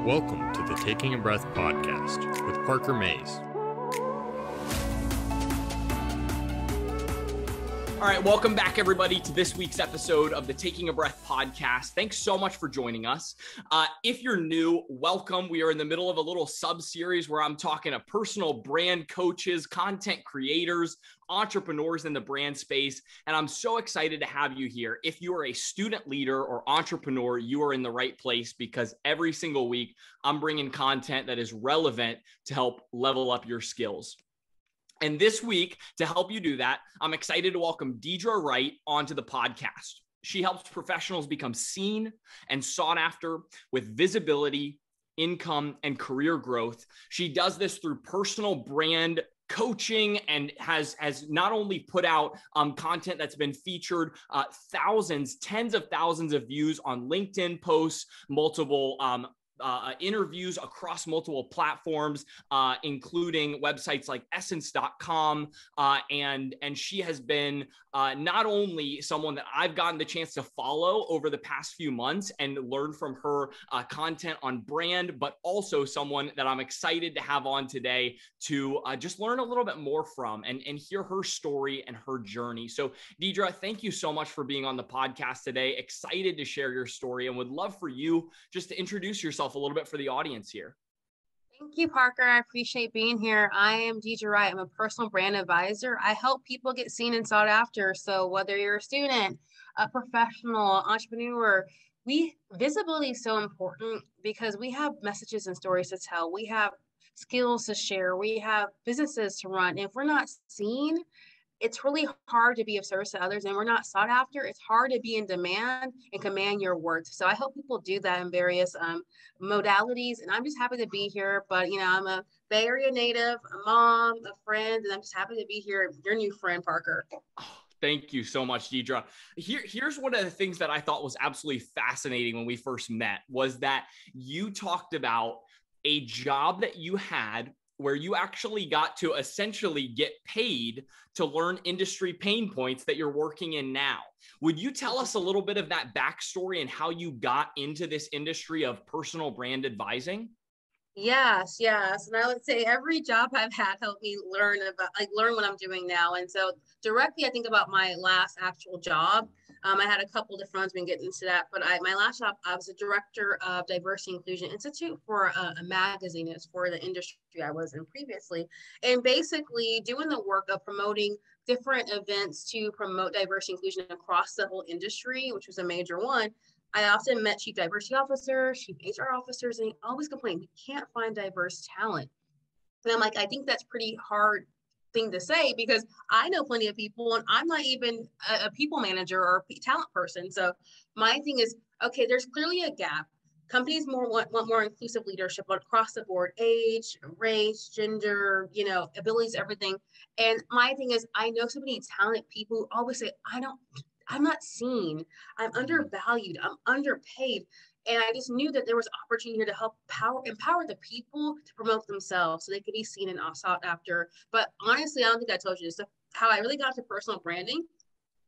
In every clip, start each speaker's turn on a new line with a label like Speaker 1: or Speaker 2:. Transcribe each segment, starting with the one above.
Speaker 1: Welcome to the Taking a Breath podcast with Parker Mays.
Speaker 2: All right, welcome back, everybody, to this week's episode of the Taking a Breath podcast. Thanks so much for joining us. If you're new, welcome. We are in the middle of a little sub-series where I'm talking to personal brand coaches, content creators, entrepreneurs in the brand space, and I'm so excited to have you here. If you are a student leader or entrepreneur, you are in the right place because every single week I'm bringing content that is relevant to help level up your skills. And this week, to help you do that, I'm excited to welcome Deidre Wright onto the podcast. She helps professionals become seen and sought after with visibility, income, and career growth. She does this through personal brand coaching and has not only put out content that's been featured thousands, tens of thousands of views on LinkedIn posts, multiple interviews across multiple platforms, including websites like essence.com. And she has been not only someone that I've gotten the chance to follow over the past few months and learn from her content on brand, but also someone that I'm excited to have on today to just learn a little bit more from and hear her story and her journey. So Deidre, thank you so much for being on the podcast today. Excited to share your story and would love for you just to introduce yourself a little bit for the audience here.
Speaker 3: Thank you, Parker. I appreciate being here. I am Deidre Wright. I'm a personal brand advisor. I help people get seen and sought after. So whether you're a student, a professional, entrepreneur, visibility is so important because we have messages and stories to tell. We have skills to share. We have businesses to run. If we're not seen, it's really hard to be of service to others, and we're not sought after. It's hard to be in demand and command your worth. So I help people do that in various modalities, and I'm just happy to be here. But, I'm a Bay Area native, a mom, a friend, and I'm just happy to be here. Your new friend, Parker.
Speaker 2: Thank you so much, Deidre. Here's one of the things that I thought was absolutely fascinating when we first met was that you talked about a job that you had where you actually got to essentially get paid to learn industry pain points that you're working in now. Would you tell us a little bit of that backstory and how you got into this industry of personal brand advising?
Speaker 3: Yes. And I would say every job I've had helped me learn what I'm doing now. And so directly, I think about my last actual job. I had a couple different ones, we can get into that, but my last job, I was a director of Diversity Inclusion Institute for a magazine. It's for the industry I was in previously. And basically doing the work of promoting different events to promote diversity inclusion across the whole industry, which was a major one. I often met chief diversity officers, chief HR officers, and they always complain, we can't find diverse talent. And I'm like, I think that's pretty hard thing to say because I know plenty of people and I'm not even a people manager or a talent person. So my thing is, okay, there's clearly a gap. Companies want more inclusive leadership across the board, age, race, gender, abilities, everything. And my thing is, I know so many talented people who always say, I'm not seen, I'm undervalued, I'm underpaid. And I just knew that there was opportunity here to help empower the people to promote themselves so they could be seen and sought after. But honestly, I don't think I told you this, how I really got to personal branding.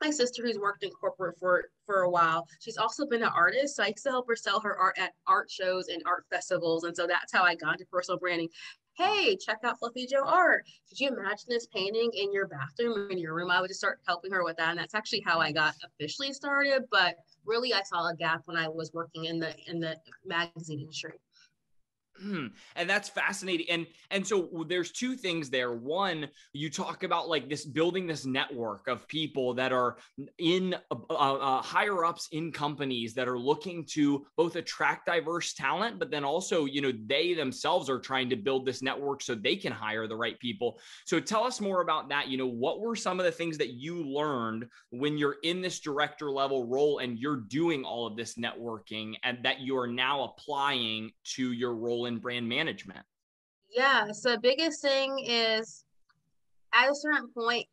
Speaker 3: My sister, who's worked in corporate for a while, she's also been an artist. So I used to help her sell her art at art shows and art festivals. And so that's how I got into personal branding. Hey, check out Fluffy Joe art. Could you imagine this painting in your bathroom, in your room? I would just start helping her with that. And that's actually how I got officially started. But really, I saw a gap when I was working in the magazine industry.
Speaker 2: And that's fascinating. And so there's two things there. One, you talk about like this building this network of people that are in higher ups in companies that are looking to both attract diverse talent, but then also, they themselves are trying to build this network so they can hire the right people. So tell us more about that. What were some of the things that you learned when you're in this director level role and you're doing all of this networking and that you are now applying to your role in brand management?
Speaker 3: Yeah. So the biggest thing is at a certain point,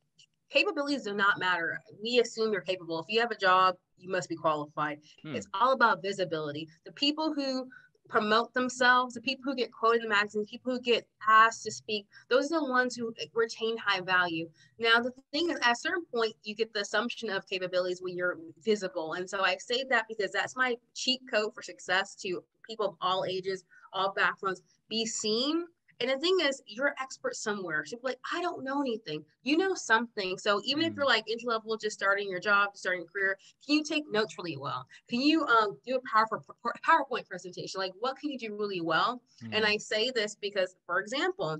Speaker 3: capabilities do not matter. We assume you're capable. If you have a job, you must be qualified. It's all about visibility. The people who promote themselves, the people who get quoted in the magazine, people who get asked to speak, those are the ones who retain high value. Now, the thing is, at a certain point, you get the assumption of capabilities when you're visible. And so I say that because that's my cheat code for success to people of all ages, all backgrounds be seen. And the thing is, you're an expert somewhere. So like, I don't know anything. You know something. So even if you're like entry level, just starting your job, starting your career, can you take notes really well? Can you do a powerful PowerPoint presentation? Like, what can you do really well? And I say this because, for example,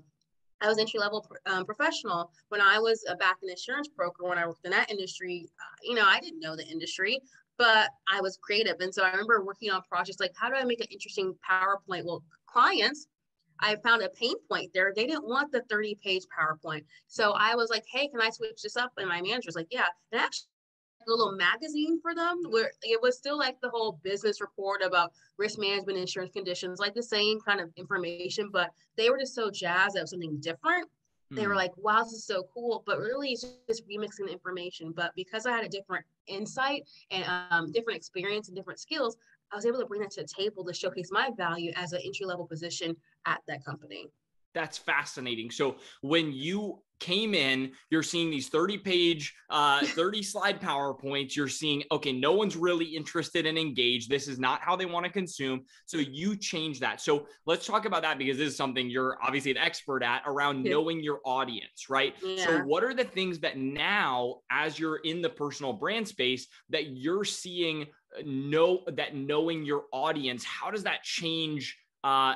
Speaker 3: I was entry level professional when I was back in insurance broker. When I worked in that industry, I didn't know the industry, but I was creative. And so I remember working on projects like, how do I make an interesting PowerPoint? Well, clients, I found a pain point there. They didn't want the 30-page PowerPoint. So I was like, hey, can I switch this up? And my manager's like, yeah. And actually, a little magazine for them where it was still like the whole business report about risk management, insurance conditions, like the same kind of information, but they were just so jazzed that it was something different. They were like, wow, this is so cool, but really it's just remixing the information. But because I had a different insight and different experience and different skills, I was able to bring that to the table to showcase my value as an entry-level position at that company.
Speaker 2: That's fascinating. So when you came in, you're seeing these 30-page, 30-slide PowerPoints. You're seeing, okay, no one's really interested and engaged. This is not how they want to consume. So you change that. So let's talk about that because this is something you're obviously an expert at around knowing your audience, right?
Speaker 3: Yeah.
Speaker 2: So what are the things that now, as you're in the personal brand space, that you're seeing knowing your audience, how does that change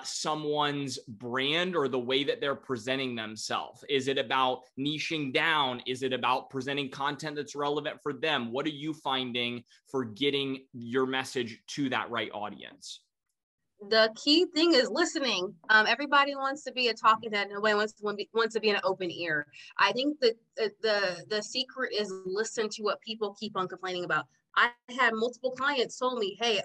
Speaker 2: someone's brand or the way that they're presenting themselves? Is it about niching down? Is it about presenting content that's relevant for them? What are you finding for getting your message to that right audience?
Speaker 3: The key thing is listening. Everybody wants to be a talking head. Nobody wants to be an open ear. I think that the secret is listen to what people keep on complaining about. I had multiple clients told me, hey,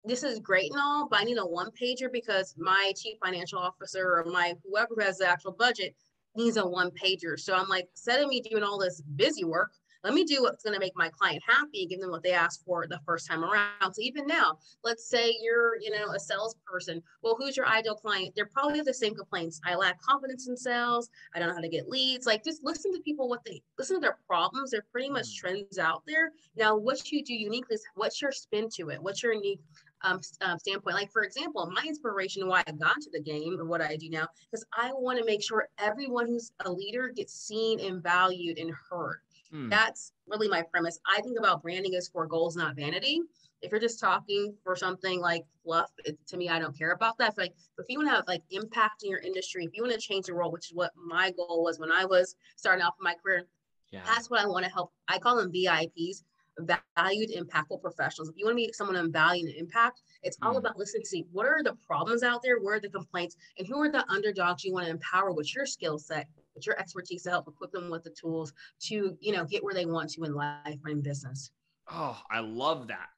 Speaker 3: this is great and all, but I need a one pager because my chief financial officer or my whoever has the actual budget needs a one pager. So I'm like, instead of me doing all this busy work, let me do what's going to make my client happy and give them what they asked for the first time around. So even now, let's say you're, a salesperson. Well, who's your ideal client? They're probably the same complaints. I lack confidence in sales. I don't know how to get leads. Like, just listen to people, listen to their problems. They're pretty much trends out there. Now, what you do uniquely is what's your spin to it? What's your unique standpoint? Like, for example, my inspiration why I got into the game or what I do now, because I want to make sure everyone who's a leader gets seen and valued and heard. That's really my premise. I think about branding as for goals, not vanity. If you're just talking for something like fluff, to me, I don't care about that. But if you want to have like impact in your industry, if you want to change the world, which is what my goal was when I was starting off in my career, that's what I want to help. I call them VIPs, valued impactful professionals. If you want to be someone on value and impact, it's all about listening to see what are the problems out there, where are the complaints, and who are the underdogs you want to empower with your skill set, with your expertise to help equip them with the tools to, get where they want to in life or in business.
Speaker 2: Oh, I love that.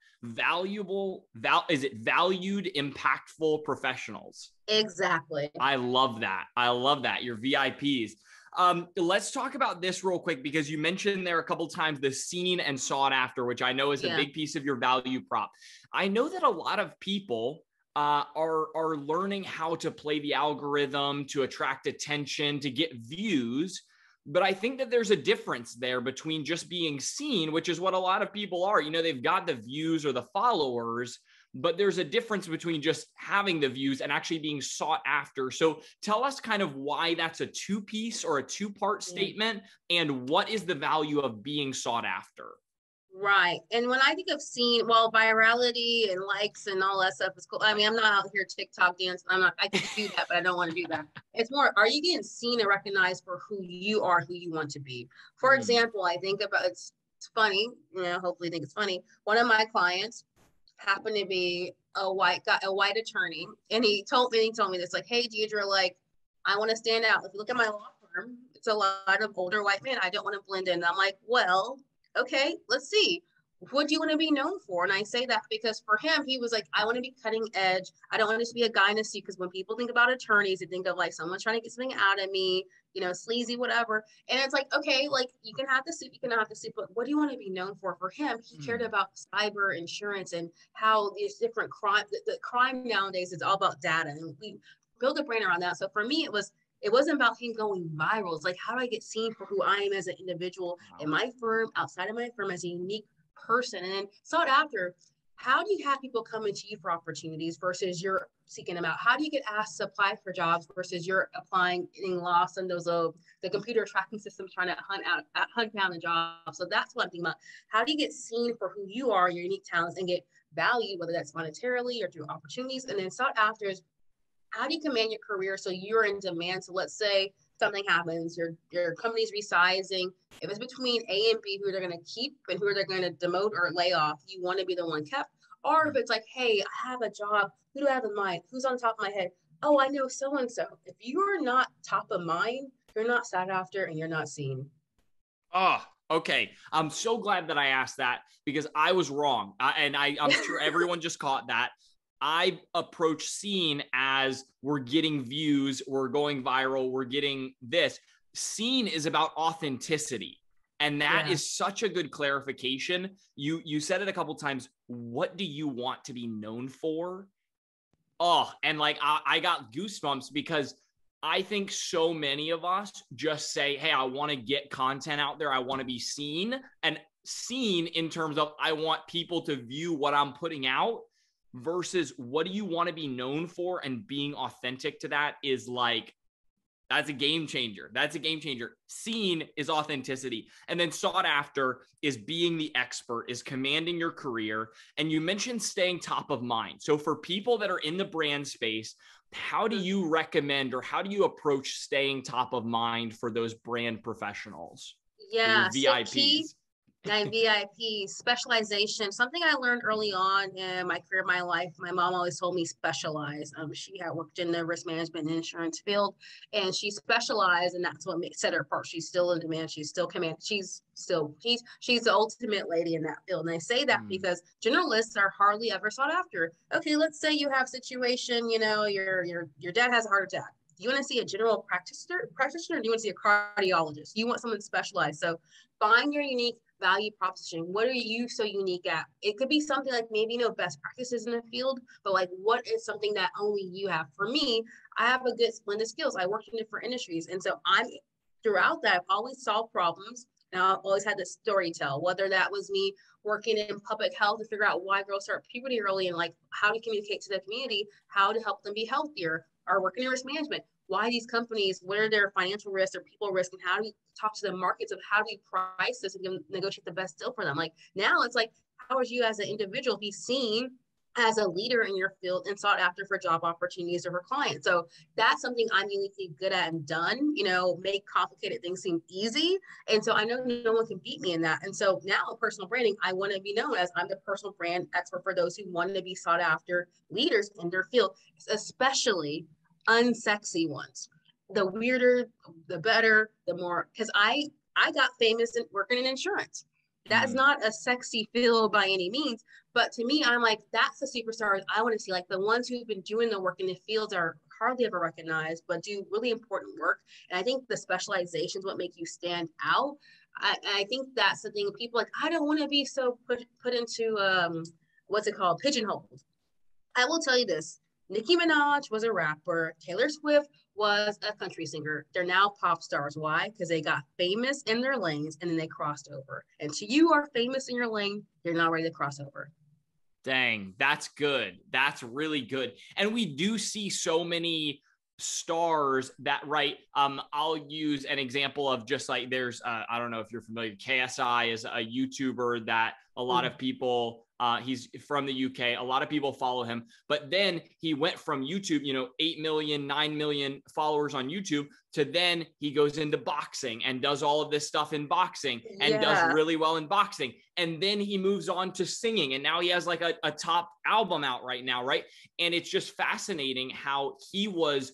Speaker 2: Is it valued, impactful professionals?
Speaker 3: Exactly.
Speaker 2: I love that. Your VIPs. Let's talk about this real quick because you mentioned there a couple of times the seen and sought after, which I know is a big piece of your value prop. I know that a lot of people are learning how to play the algorithm to attract attention, to get views. But I think that there's a difference there between just being seen, which is what a lot of people are. They've got the views or the followers, but there's a difference between just having the views and actually being sought after. So tell us kind of why that's a two-piece or a two-part statement, and what is the value of being sought after?
Speaker 3: Right. And when I think of seen, well, virality and likes and all that stuff is cool. I mean, I'm not out here TikTok dancing. I can do that, but I don't want to do that. It's more, are you getting seen and recognized for who you are, who you want to be? For example, I think about, it's funny, hopefully you think it's funny. One of my clients happened to be a white attorney. And he told me this, like, hey, Deidre, like, I want to stand out. If you look at my law firm, it's a lot of older white men. I don't want to blend in. And I'm like, well, okay, let's see. What do you want to be known for? And I say that because for him, he was like, I want to be cutting edge. I don't want to just be a guy in a suit, because when people think about attorneys, they think of like someone trying to get something out of me, sleazy, whatever. And it's like, okay, like you can have the suit, you can have the suit, but what do you want to be known for? For him, he cared about cyber insurance and how these different crime, the crime nowadays is all about data. And we build a brand around that. So for me, it wasn't about him going viral. It's like, how do I get seen for who I am as an individual in my firm, outside of my firm, as a unique person? And then sought after, how do you have people coming to you for opportunities versus you're seeking them out? How do you get asked to apply for jobs versus you're applying, getting lost in those the computer tracking systems trying to hunt down a job? So that's what I'm thinking about. How do you get seen for who you are, your unique talents, and get valued, whether that's monetarily or through opportunities? And then sought after is, how do you command your career so you're in demand? So let's say something happens, your company's resizing. If it's between A and B, who they're going to keep and who they're going to demote or lay off, you want to be the one kept. Or if it's like, hey, I have a job, who do I have in mind? Who's on top of my head? Oh, I know so-and-so. If you're not top of mind, you're not sought after and you're not seen.
Speaker 2: Oh, okay. I'm so glad that I asked that because I was wrong. I'm sure everyone just caught that. I approach seen as we're getting views, we're going viral, we're getting this. Seen is about authenticity. And that is such a good clarification. You said it a couple times. What do you want to be known for? Oh, and like I got goosebumps because I think so many of us just say, hey, I want to get content out there. I want to be seen, and seen in terms of I want people to view what I'm putting out versus what do you want to be known for, and being authentic to that is like, that's a game changer. That's a game changer. Seen is authenticity. And then sought after is being the expert, is commanding your career. And you mentioned staying top of mind. So for people that are in the brand space, how do you recommend or how do you approach staying top of mind for those brand professionals?
Speaker 3: Yeah,
Speaker 2: your VIPs.
Speaker 3: VIP specialization, something I learned early on in my career, my life. My mom always told me specialize. She had worked in the risk management and insurance field, and she specialized, and that's what set her apart. She's still in demand. She's still she's the ultimate lady in that field. And I say that because generalists are hardly ever sought after. Okay, let's say you have a situation, your dad has a heart attack. Do you want to see a general practitioner, or do you want to see a cardiologist? You want someone specialized. So find your unique value proposition. What are you so unique at? It could be something like maybe best practices in the field, but like what is something that only you have? For me, I have a good blend of skills. I worked in different industries, and so throughout that, I've always solved problems. And I've always had to story tell, whether that was me working in public health to figure out why girls start puberty early and like how to communicate to the community, how to help them be healthier, or working in risk management. Why these companies, what are their financial risks or people risk, and how do we talk to the markets of how do we price this and negotiate the best deal for them? Like now it's like, how are you as an individual be seen as a leader in your field and sought after for job opportunities or for clients? So that's something I'm uniquely good at and done, make complicated things seem easy. And so I know no one can beat me in that. And so now personal branding, I want to be known as I'm the personal brand expert for those who want to be sought after leaders in their field, especially unsexy ones. The weirder, the better, the more, because I got famous in working in insurance. That's not a sexy field by any means, but to me, I'm like, that's the superstars I want to see. Like the ones who've been doing the work in the fields are hardly ever recognized, but do really important work. And I think the specializations what make you stand out. I think that's the thing. People like, I don't want to be so put into what's it called, pigeonholed. I will tell you this. Nicki Minaj was a rapper. Taylor Swift was a country singer. They're now pop stars. Why? Because they got famous in their lanes and then they crossed over. And so you are famous in your lane, you're not ready to cross over.
Speaker 2: Dang, that's good. That's really good. And we do see so many stars that, right? I'll use an example of just like there's, I don't know if you're familiar, KSI is a YouTuber that a lot of people, he's from the UK. A lot of people follow him, but then he went from YouTube, 8 million, 9 million followers on YouTube to then he goes into boxing and does all of this stuff in boxing and does really well in boxing. And then he moves on to singing. And now he has like a top album out right now. Right. And it's just fascinating how he was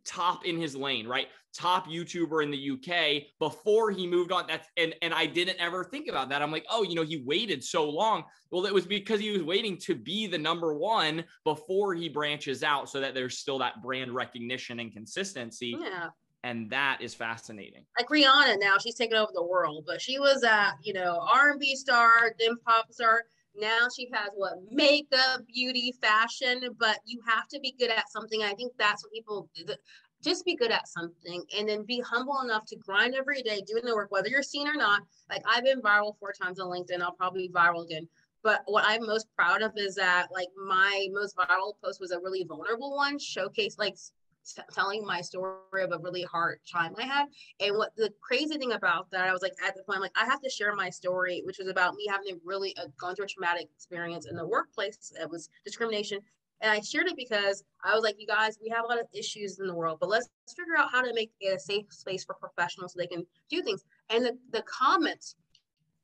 Speaker 2: top in his lane, right? Top YouTuber in the UK before he moved on. And I didn't ever think about that. I'm like, oh, he waited so long. Well, it was because he was waiting to be the number one before he branches out so that there's still that brand recognition and consistency.
Speaker 3: Yeah.
Speaker 2: And that is fascinating.
Speaker 3: Like Rihanna now, she's taking over the world, but she was a, R&B star, then pop star. Now she has makeup, beauty, fashion, but you have to be good at something. I think that's what people just be good at something and then be humble enough to grind every day, doing the work, whether you're seen or not. Like I've been viral 4 times on LinkedIn. I'll probably be viral again. But what I'm most proud of is that like my most viral post was a really vulnerable one, showcase like telling my story of a really hard time I had. And what the crazy thing about that, I was like at the point, like I have to share my story, which was about me having really gone through a traumatic experience in the workplace. It was discrimination. And I shared it because I was like, you guys, we have a lot of issues in the world, but let's figure out how to make it a safe space for professionals so they can do things. And the comments,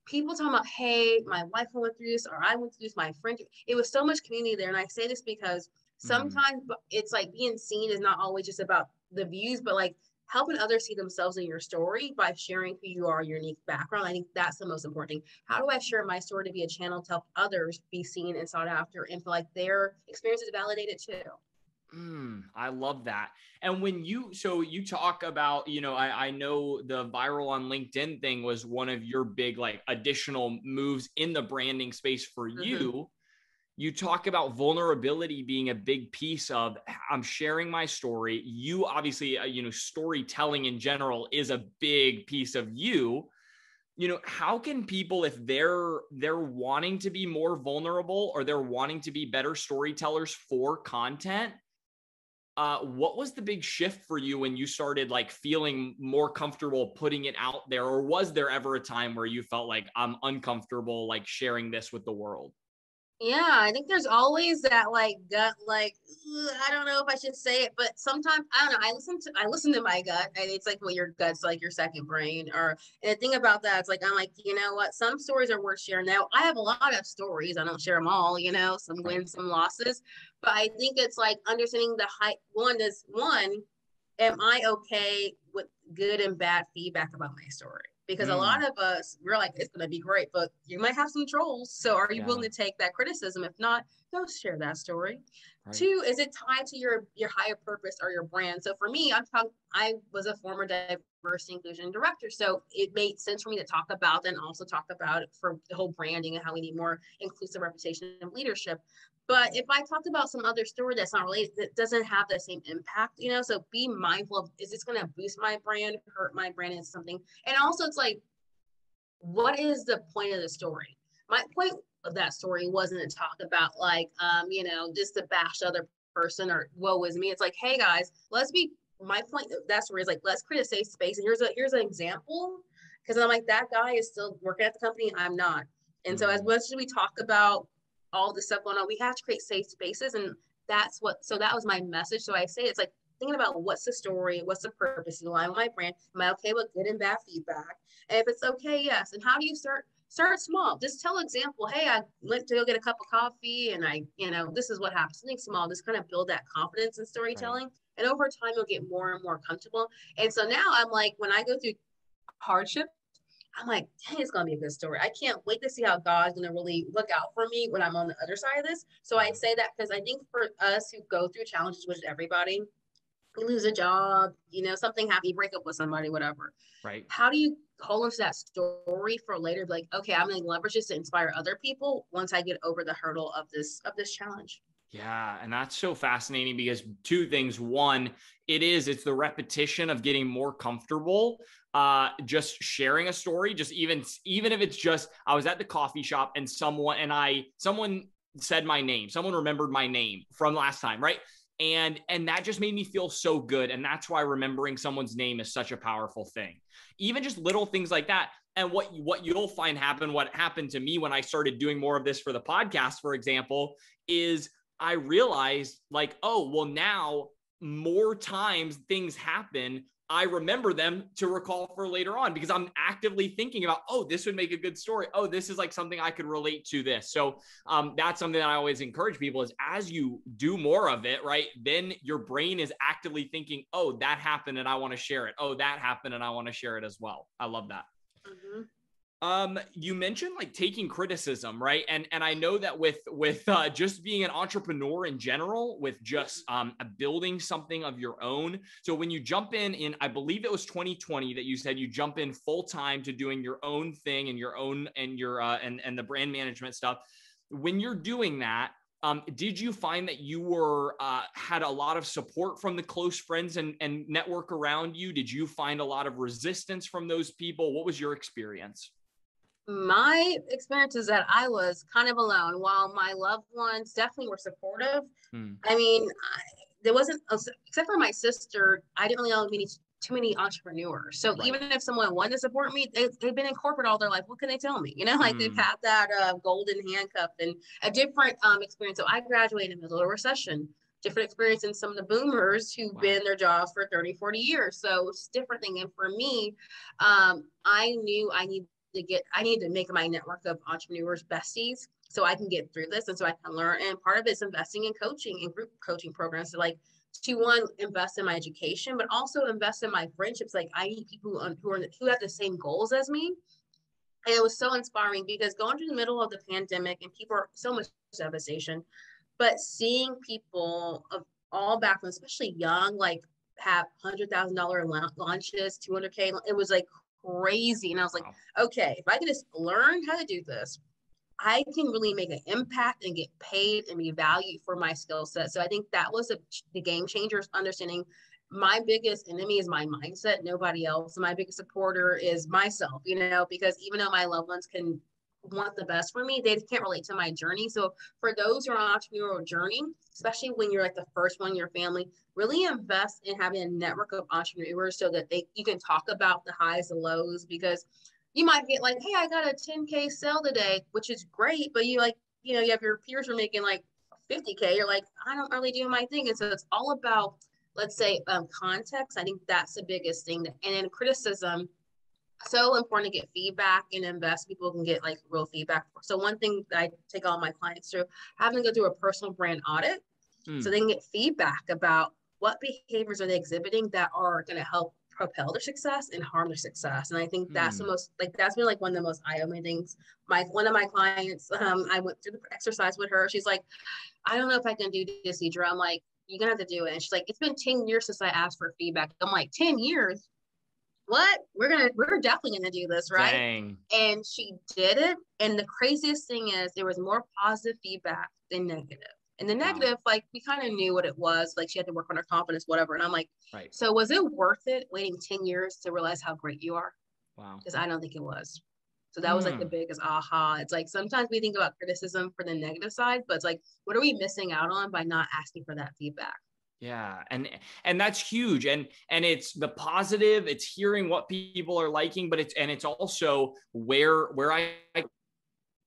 Speaker 3: people talking about, hey, my wife went through this, or I went through this, my friend, it was so much community there. And I say this because sometimes it's like being seen is not always just about the views, but like helping others see themselves in your story by sharing who you are, your unique background. I think that's the most important thing. How do I share my story to be a channel to help others be seen and sought after and feel like their experience is validated too?
Speaker 2: I love that. And when you talk about, I know the viral on LinkedIn thing was one of your big, like additional moves in the branding space for you. You talk about vulnerability being a big piece of, I'm sharing my story. You obviously, storytelling in general is a big piece of you. How can people, if they're wanting to be more vulnerable or they're wanting to be better storytellers for content, what was the big shift for you when you started like feeling more comfortable putting it out there? Or was there ever a time where you felt like I'm uncomfortable, like sharing this with the world?
Speaker 3: Yeah, I think there's always that like gut, like I don't know if I should say it, but sometimes I don't know. I listen to my gut, and it's like, well, your gut's like your second brain. Or and the thing about that, it's like I'm like, you know what? Some stories are worth sharing. Now I have a lot of stories. I don't share them all. Some wins, some losses, but I think it's like understanding the height. Am I okay with good and bad feedback about my story? Because a lot of us, we're like, it's going to be great, but you might have some trolls. So are you willing to take that criticism? If not, don't share that story. Right. Two, is it tied to your higher purpose or your brand? So for me, I was a former diversity inclusion director. So it made sense for me to talk about and also talk about it for the whole branding and how we need more inclusive representation and leadership. But if I talked about some other story that's not related, that doesn't have the same impact, so be mindful of, is this going to boost my brand, hurt my brand in something? And also it's like, what is the point of the story? My point of that story wasn't to talk about like, just to bash the other person or woe is me. It's like, hey guys, my point of that story is like, let's create a safe space. And here's an example. Cause I'm like, that guy is still working at the company. I'm not. And so as much as we talk about all the stuff going on, we have to create safe spaces. And so that was my message. So I say, it's like thinking about what's the story, what's the purpose, in line with my brand, am I okay with good and bad feedback? And if it's okay, yes. And how do you start small? Just tell an example. Hey, I went to go get a cup of coffee and this is what happened. Something small, just kind of build that confidence in storytelling. Right. And over time, you'll get more and more comfortable. And so now I'm like, when I go through hardship, I'm like, dang, it's going to be a good story. I can't wait to see how God's going to really look out for me when I'm on the other side of this. So I say that because I think for us who go through challenges, which everybody, you lose a job, something happens, you break up with somebody, whatever.
Speaker 2: Right.
Speaker 3: How do you hold on to that story for later? Like, okay, I'm going to leverage this to inspire other people once I get over the hurdle of this challenge.
Speaker 2: Yeah. And that's so fascinating because two things. One, it's the repetition of getting more comfortable, just sharing a story, just even if it's just, I was at the coffee shop and someone said my name, someone remembered my name from last time. Right. And that just made me feel so good. And that's why remembering someone's name is such a powerful thing. Even just little things like that. And what you'll find what happened to me when I started doing more of this for the podcast, for example, is I realized like, oh, well, now more times things happen, I remember them to recall for later on because I'm actively thinking about, oh, this would make a good story. Oh, this is like something I could relate to this. So that's something that I always encourage people is as you do more of it, right, then your brain is actively thinking, oh, that happened and I want to share it. Oh, that happened and I want to share it as well. I love that. Mm-hmm. You mentioned like taking criticism, right? And I know that with just being an entrepreneur in general, with just building something of your own. So when you jump in, I believe it was 2020 that you said you jump in full time to doing your own thing and your own and your and the brand management stuff. When you're doing that, did you find that you were had a lot of support from the close friends and network around you? Did you find a lot of resistance from those people? What was your experience?
Speaker 3: My experience is that I was kind of alone while my loved ones definitely were supportive. I mean, there wasn't, except for my sister, I didn't really know too many entrepreneurs. So
Speaker 2: Right.
Speaker 3: even if someone wanted to support me, they've been in corporate all their life. What can they tell me? You know, like they've had that golden handcuff and a different experience. So I graduated in the middle of a recession, different experience than some of the boomers who've been in their jobs for 30, 40 years. So it's a different thing. And for me, I knew I need to make my network of entrepreneurs besties so I can get through this and so I can learn. And part of it's investing in coaching and group coaching programs to like to one, invest in my education, but also invest in my friendships. Like I need people who have the same goals as me. And it was so inspiring because going through the middle of the pandemic and people are so much devastation, but seeing people of all backgrounds, especially young, like have $100,000 launches, 200K, it was like crazy. And I was like, okay, if I can just learn how to do this, I can really make an impact and get paid and be valued for my skill set. So I think that was the game changer, understanding my biggest enemy is my mindset, nobody else. My biggest supporter is myself, you know, because even though my loved ones can want the best for me, they can't relate to my journey. So for those who are on an entrepreneurial journey, especially when you're like the first one in your family, really invest in having a network of entrepreneurs so that you can talk about the highs and lows, because you might get like, hey, I got a 10K sale today, which is great, but you like, you know, you have your peers are making like 50K. You're like, I don't really do my thing. And so it's all about, let's say, context. I think that's the biggest thing. And then criticism, so important to get feedback and invest. People can get like real feedback. So one thing that I take all my clients through, having to go through a personal brand audit so they can get feedback about what behaviors are they exhibiting that are going to help propel their success and harm their success. And I think that's the most, like, that's been like one of the most eye-opening things. One of my clients, I went through the exercise with her. She's like, I don't know if I can do this, Deidre. I'm like, you're gonna have to do it. And she's like, it's been 10 years since I asked for feedback. I'm like, 10 years? What? We're definitely gonna do this, right?
Speaker 2: Dang.
Speaker 3: And she did it. And the craziest thing is there was more positive feedback than negative. And the negative, like, we kind of knew what it was. Like, she had to work on her confidence, whatever. And I'm like, so was it worth it waiting 10 years to realize how great you are?
Speaker 2: Wow.
Speaker 3: Because I don't think it was. So that was like the biggest aha. It's like sometimes we think about criticism for the negative side, but it's like, what are we missing out on by not asking for that feedback?
Speaker 2: Yeah. And that's huge. And it's the positive, it's hearing what people are liking, but it's also where I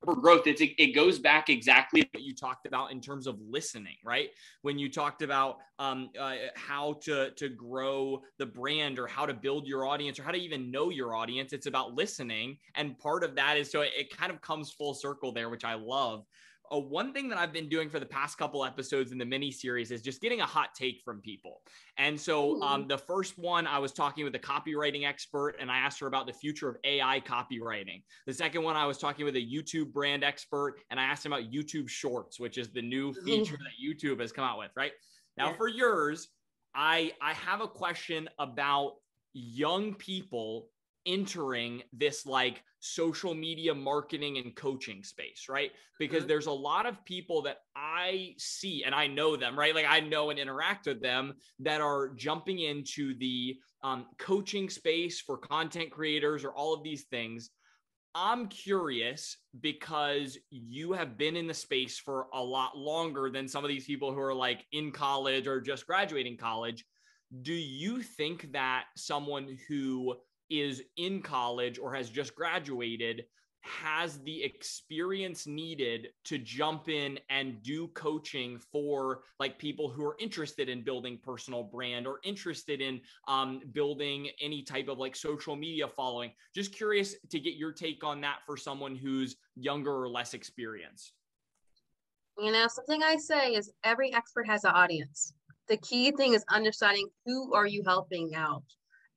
Speaker 2: for growth. It goes back exactly what you talked about in terms of listening, right? When you talked about how to grow the brand or how to build your audience or how to even know your audience, it's about listening. And part of that is, so it kind of comes full circle there, which I love. One thing that I've been doing for the past couple episodes in the mini series is just getting a hot take from people. And so the first one, I was talking with a copywriting expert and I asked her about the future of AI copywriting. The second one, I was talking with a YouTube brand expert and I asked him about YouTube Shorts, which is the new feature that YouTube has come out with, right? Now for yours, I have a question about young people entering this like social media marketing and coaching space, right? Because there's a lot of people that I see and I know them, right? Like I know and interact with them that are jumping into the coaching space for content creators or all of these things. I'm curious because you have been in the space for a lot longer than some of these people who are like in college or just graduating college. Do you think that someone who is in college or has just graduated has the experience needed to jump in and do coaching for like people who are interested in building personal brand or interested in building any type of like social media following? Just curious to get your take on that for someone who's younger or less experienced.
Speaker 3: You know, something I say is every expert has an audience. The key thing is understanding who are you helping out.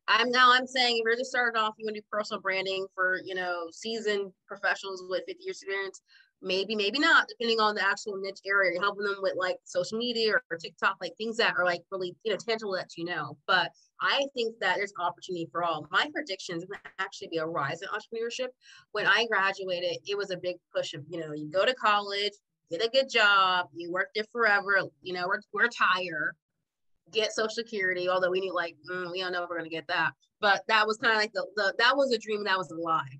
Speaker 3: I'm saying if you're just starting off, you want to do personal branding for, you know, seasoned professionals with 50 years experience, maybe not, depending on the actual niche area. You're helping them with like social media or TikTok, like things that are like really, you know, tangible that you know. But I think that there's opportunity for all. My prediction is going to actually be a rise in entrepreneurship. When I graduated, it was a big push of, you know, you go to college, get a good job, you work there forever, you know, retire, get Social Security, although we need like, we don't know if we're going to get that. But that was kind of like that was a dream, that was a lie.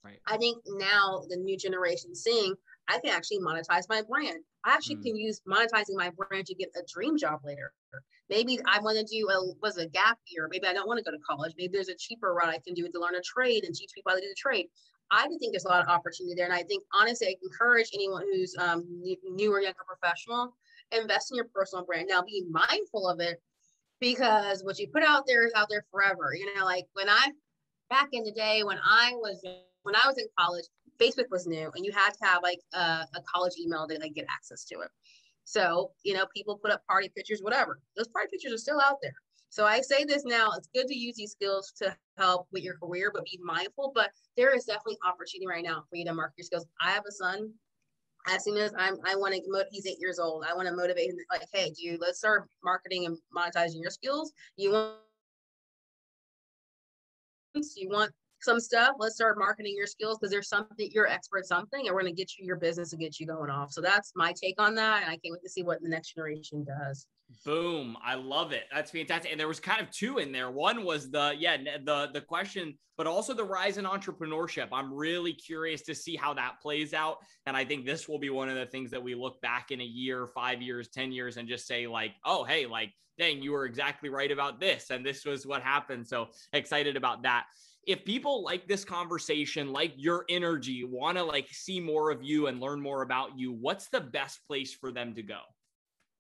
Speaker 2: Right.
Speaker 3: I think now the new generation seeing I can actually monetize my brand. I actually can use monetizing my brand to get a dream job later. Maybe I want to do a gap year. Maybe I don't want to go to college. Maybe there's a cheaper route I can do to learn a trade and teach people how to do the trade. I do think there's a lot of opportunity there. And I think, honestly, I encourage anyone who's new or younger professional, invest in your personal brand. Now, be mindful of it, because what you put out there is out there forever. You know, like back in the day when I was in college, Facebook was new and you had to have like a college email to like get access to it. So, you know, people put up party pictures, whatever. Those party pictures are still out there. So I say this now, it's good to use these skills to help with your career, but be mindful. But there is definitely opportunity right now for you to market your skills. I have a son. As soon as I want to, he's 8 years old. I want to motivate him, like, hey, dude, let's start marketing and monetizing your skills. You want some stuff, let's start marketing your skills, because there's something, you're expert at something, and we're going to get you your business and get you going off. So that's my take on that. And I can't wait to see what the next generation does.
Speaker 2: Boom. I love it. That's fantastic. And there was kind of two in there. One was the question, but also the rise in entrepreneurship. I'm really curious to see how that plays out. And I think this will be one of the things that we look back in a year, 5 years, 10 years, and just say like, oh, hey, like, dang, you were exactly right about this. And this was what happened. So excited about that. If people like this conversation, like your energy, want to like see more of you and learn more about you, what's the best place for them to go?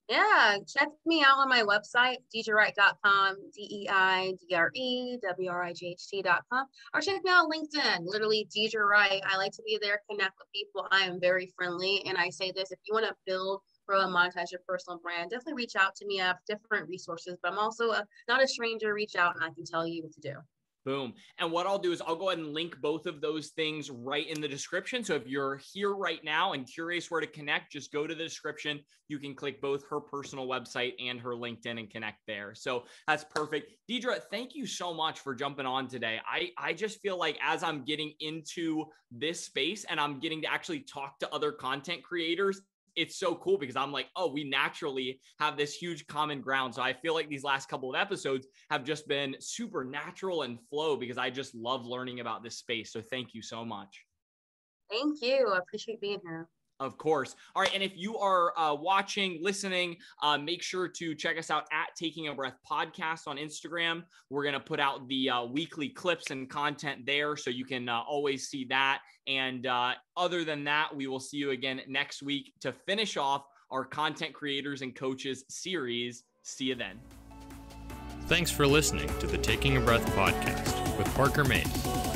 Speaker 3: Yeah, check me out on my website, deidrewright.com, DeidreWright.com, or check me out on LinkedIn, literally Deidre Wright. I like to be there, connect with people. I am very friendly. And I say this, if you want to build, grow, and monetize your personal brand, definitely reach out to me. I have different resources, but I'm also not a stranger. Reach out and I can tell you what to do.
Speaker 2: Boom. And what I'll do is I'll go ahead and link both of those things right in the description. So if you're here right now and curious where to connect, just go to the description. You can click both her personal website and her LinkedIn and connect there. So that's perfect. Deidre, thank you so much for jumping on today. I just feel like as I'm getting into this space and I'm getting to actually talk to other content creators, it's so cool because I'm like, oh, we naturally have this huge common ground. So I feel like these last couple of episodes have just been super natural and flow because I just love learning about this space. So thank you so much.
Speaker 3: Thank you. I appreciate being here.
Speaker 2: Of course. All right. And if you are watching, listening, make sure to check us out at Taking a Breath Podcast on Instagram. We're going to put out the weekly clips and content there, so you can always see that. And other than that, we will see you again next week to finish off our Content Creators and Coaches series. See you then.
Speaker 1: Thanks for listening to the Taking a Breath Podcast with Parker Mays.